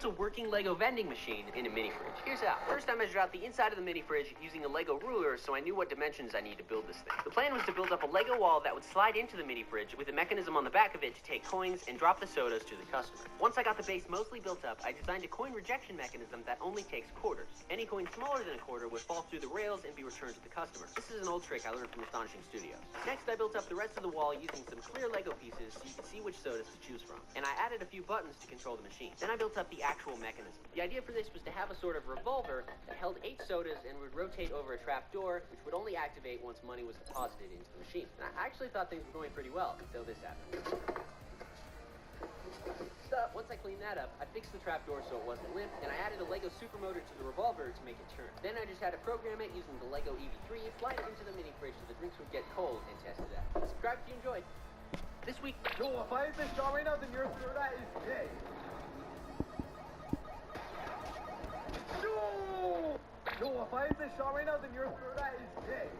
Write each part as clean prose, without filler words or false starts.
built a working Lego vending machine in a mini fridge. Here's how. First, I measured out the inside of the mini fridge using a Lego ruler so I knew what dimensions I needed to build this thing. The plan was to build up a Lego wall that would slide into the mini fridge with a mechanism on the back of it to take coins and drop the sodas to the customer. Once I got the base mostly built up, I designed a coin rejection mechanism that only takes quarters. Any coin smaller than a quarter would fall through the rails and be returned to the customer. This is an old trick I learned from Astonishing Studios. Next, I built up the rest of the wall using some clear Lego pieces so you could see which sodas to choose from. And I added a few buttons to control the machine. Then I built up the actual mechanism. The idea for this was to have a sort of revolver that held 8 sodas and would rotate over a trap door, which would only activate once money was deposited into the machine. And I actually thought things were going pretty well until this happened. So, once I cleaned that up, I fixed the trapdoor so it wasn't limp, and I added a Lego supermotor to the revolver to make it turn. Then I just had to program it using the Lego EV3, slide it into the mini fridge so the drinks would get cold, and test it out. Subscribe if you enjoyed. This week... Yo, if I hit this shot right now, then your third eye is dead. Yo, if I hit this shot right now, then your third eye is dead.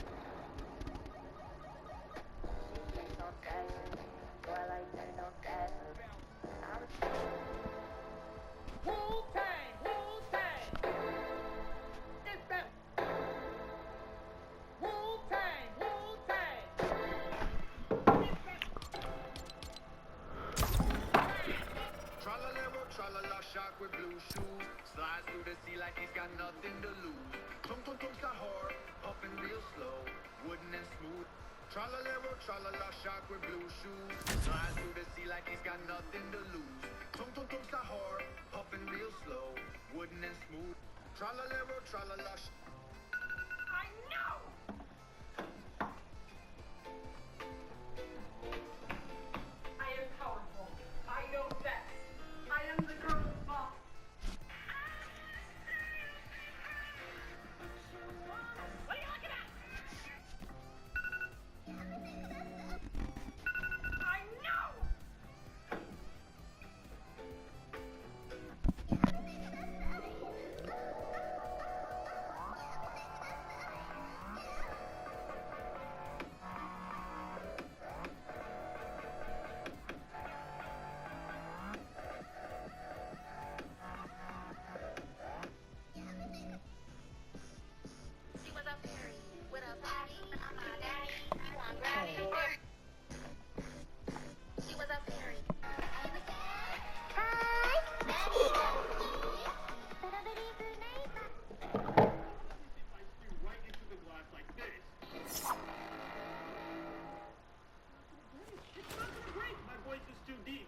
Wu-Tang! Wu-Tang! It's that Wu-Tang! Wu-Tang! Tra-la-la, tra-la-la, shark with blue shoes. Slides through the sea like he's got nothing to lose. Tung-tung-tung, hard, puffing real slow, wooden and smooth. Tra-la-la, tra-la-la, shark with blue shoes. Slides through the sea like he's got nothing to lose. Tung-tung-tung, hard, puffing real slow, wooden and smooth. Tra-la-la, tra-la-la. I know! I am powerful. I know best. I am the girl's boss. What are you looking at? I know!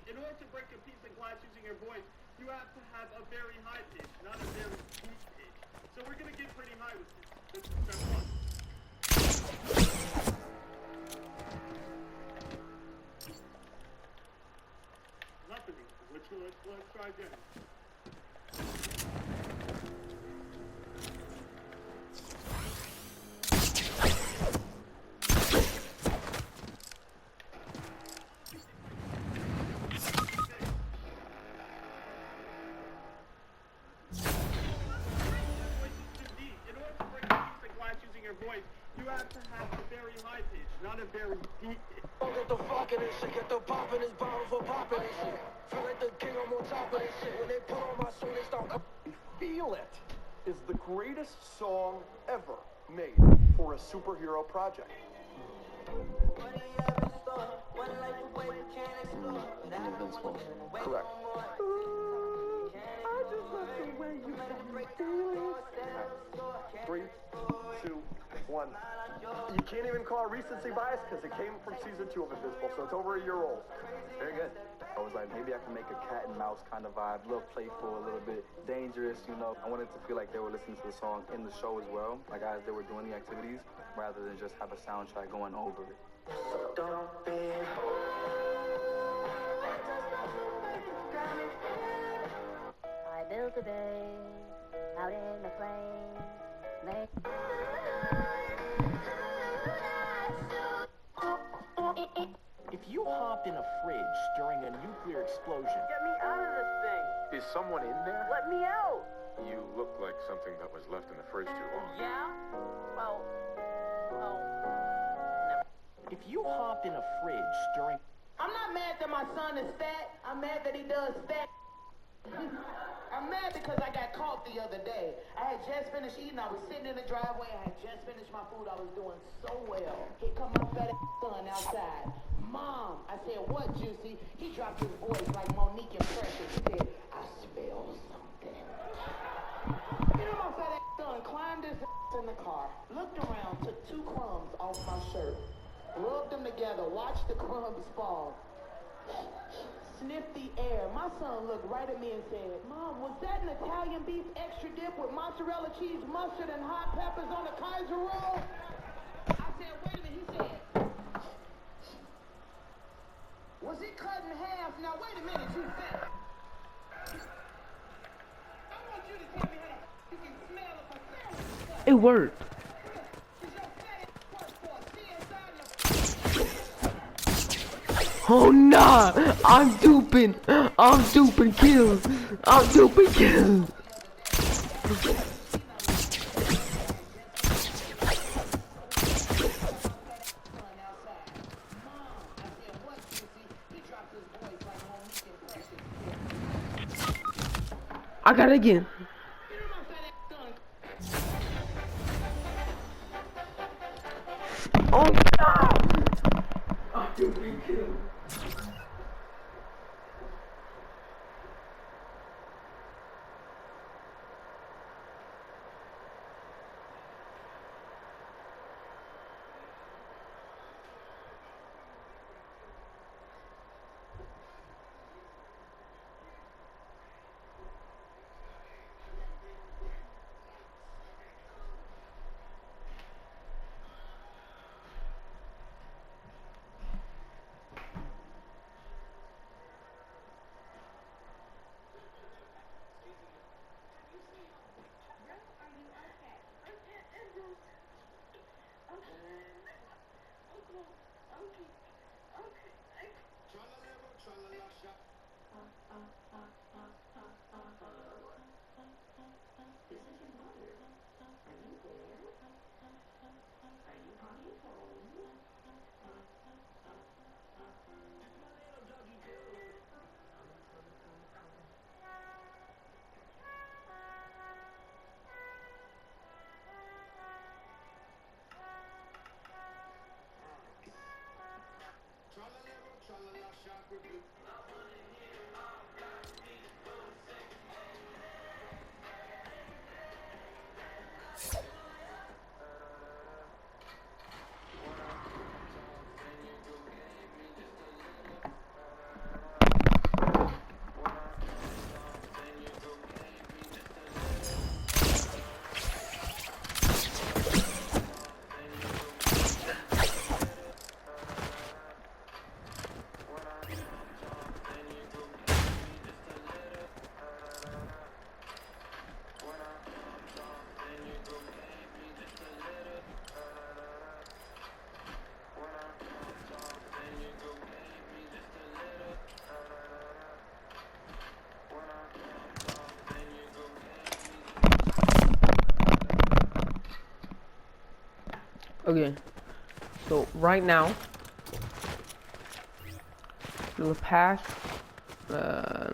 In order to break a piece of glass using your voice, you have to have a very high pitch, not a very deep pitch. So we're going to get pretty high with this. This is step 1. Nothing. Let's try again. Voice, you have to have a very high pitch, not a very deep pitch. Get the fuck in this shit, get the pop in this bottle for popping this shit. Feel like the king, I'm on top of this shit. When they put on my soul, they start. Feel It is the greatest song ever made for a superhero project. Invincible. Correct. I just love the way you feel it. 3, 2, 1. You can't even call it recency bias because it came from season 2 of Invisible, so it's over a year old. Very good. I was like, maybe I can make a cat and mouse kind of vibe, a little playful, a little bit dangerous, you know. I wanted to feel like they were listening to the song in the show as well, like as they were doing the activities, rather than just have a soundtrack going over it. Don't be. I built a base out in the plains. If you hopped in a fridge during a nuclear explosion... Get me out of this thing! Is someone in there? Let me out! You look like something that was left in the fridge too long. Yeah? Well, never. If you hopped in a fridge during... I'm not mad that my son is fat. I'm mad that he does fat. I'm mad because I got caught the other day. I had just finished eating. I was sitting in the driveway. I had just finished my food. I was doing so well. Here come my fat son outside. Mom, I said, what, Juicy? He dropped his voice like Monique and Precious. He said, I smell something. You know, my fat son climbed his in the car, looked around, took 2 crumbs off my shirt, rubbed them together, watched the crumbs fall. Sniffed the air. My son looked right at me and said, Mom, was that an Italian beef extra dip with mozzarella cheese, mustard, and hot peppers on a Kaiser roll? I said, wait a minute. He said, was it cut in half? Now, wait a minute, you said. I want you to tell me how you can smell if a sandwich is cut. It worked. Oh nah! I'm duping! I'm duping kills! I'm duping kills! I got it again. Oh no! I'm duping kills. Okay, so right now, for the past, I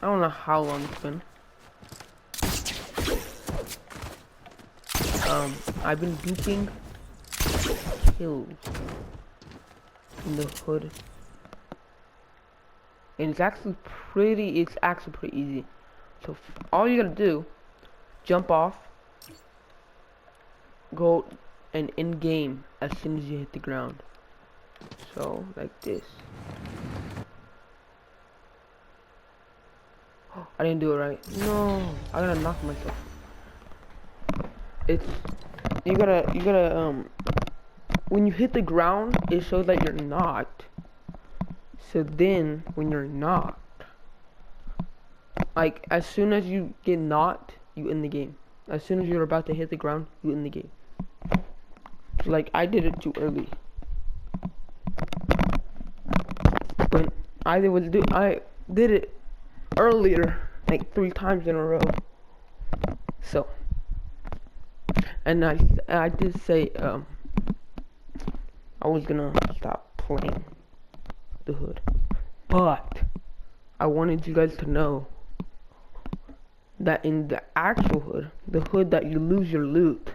don't know how long it's been. I've been duping kills in the hood, and it's actually pretty easy. So all you gotta do, jump off, go and in game as soon as you hit the ground. So like this. Oh, I didn't do it right. No, I gotta knock myself. It's you gotta when you hit the ground, it shows that you're knocked. So then when you're knocked, like as soon as you get knocked, you in the game. As soon as you're about to hit the ground, you in the game. Like I did it too early. When I did it earlier, like 3 times in a row. So, and I did say I was gonna stop playing the hood, but I wanted you guys to know that in the actual hood, the hood that you lose your loot,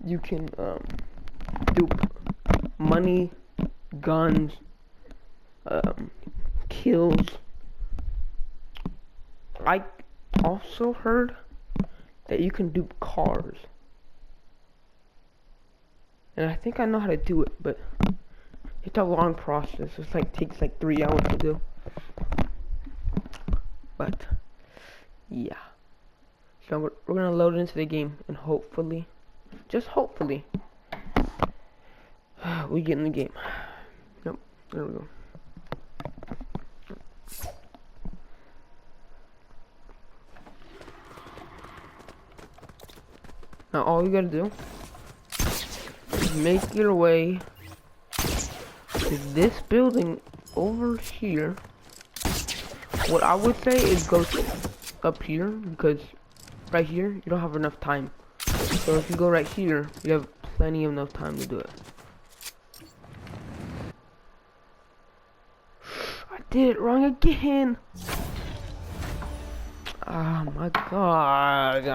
you can dupe money, guns, kills. I also heard that you can dupe cars. And I think I know how to do it, but it's a long process. It's like takes like 3 hours to do. But yeah. So we're gonna load into the game and hopefully, just hopefully, we get in the game. Nope, there we go. Now all you gotta do is make your way to this building over here. What I would say is go up here, because right here you don't have enough time. So if you go right here, you have plenty of enough time to do it. I did it wrong again. Oh my god.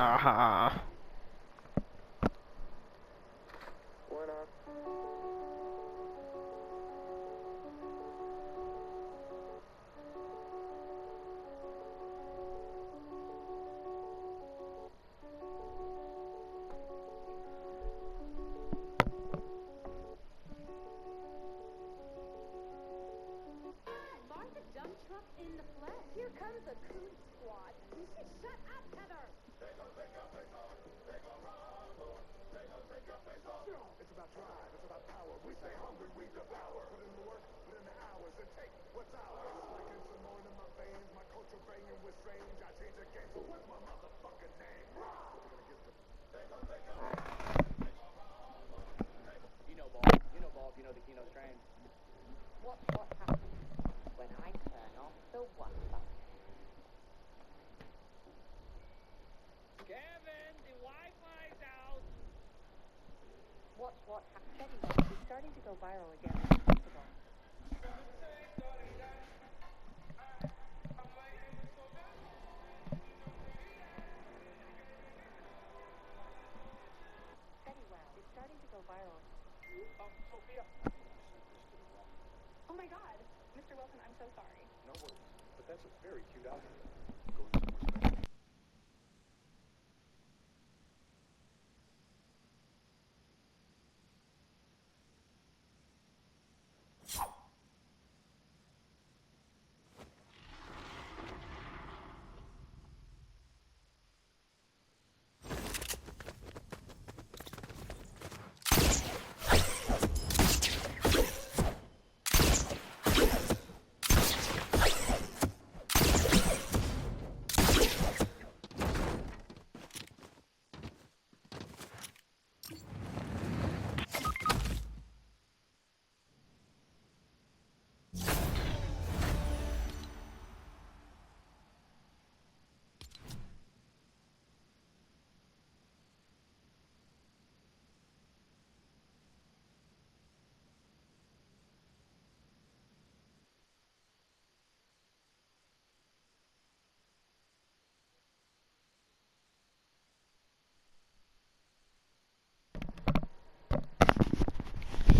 Here comes the coon squad. You should shut up, Heather. It's about drive, it's about power. We stay hungry, we devour. Put in the work, put in the hours, and take what's ours. Like insulin in my veins, my culture banging with strange. I change the game, so what's my motherfucking name? You know ball, you know the Kino strain. What happens when I turn off the Wi-Fi? Kevin, the Wi-Fi's out. What happens? Anyway, he's starting to go viral again. Impossible. Anyway, it's starting to go viral. Sophia. Oh my god. Mr. Wilson, I'm so sorry. No worries. But that's a very cute outfit. Going somewhere special.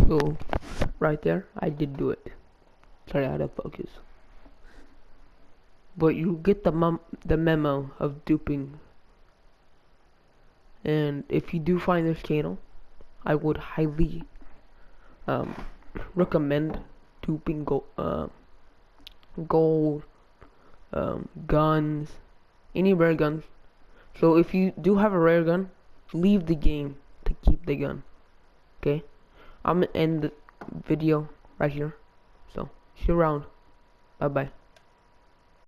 So, right there, I did do it. Sorry, I had to focus. But you get the memo of duping. And if you do find this channel, I would highly recommend duping gold, guns, any rare guns. So if you do have a rare gun, leave the game to keep the gun. Okay? I'm gonna end the video right here. So, see you around. Bye bye.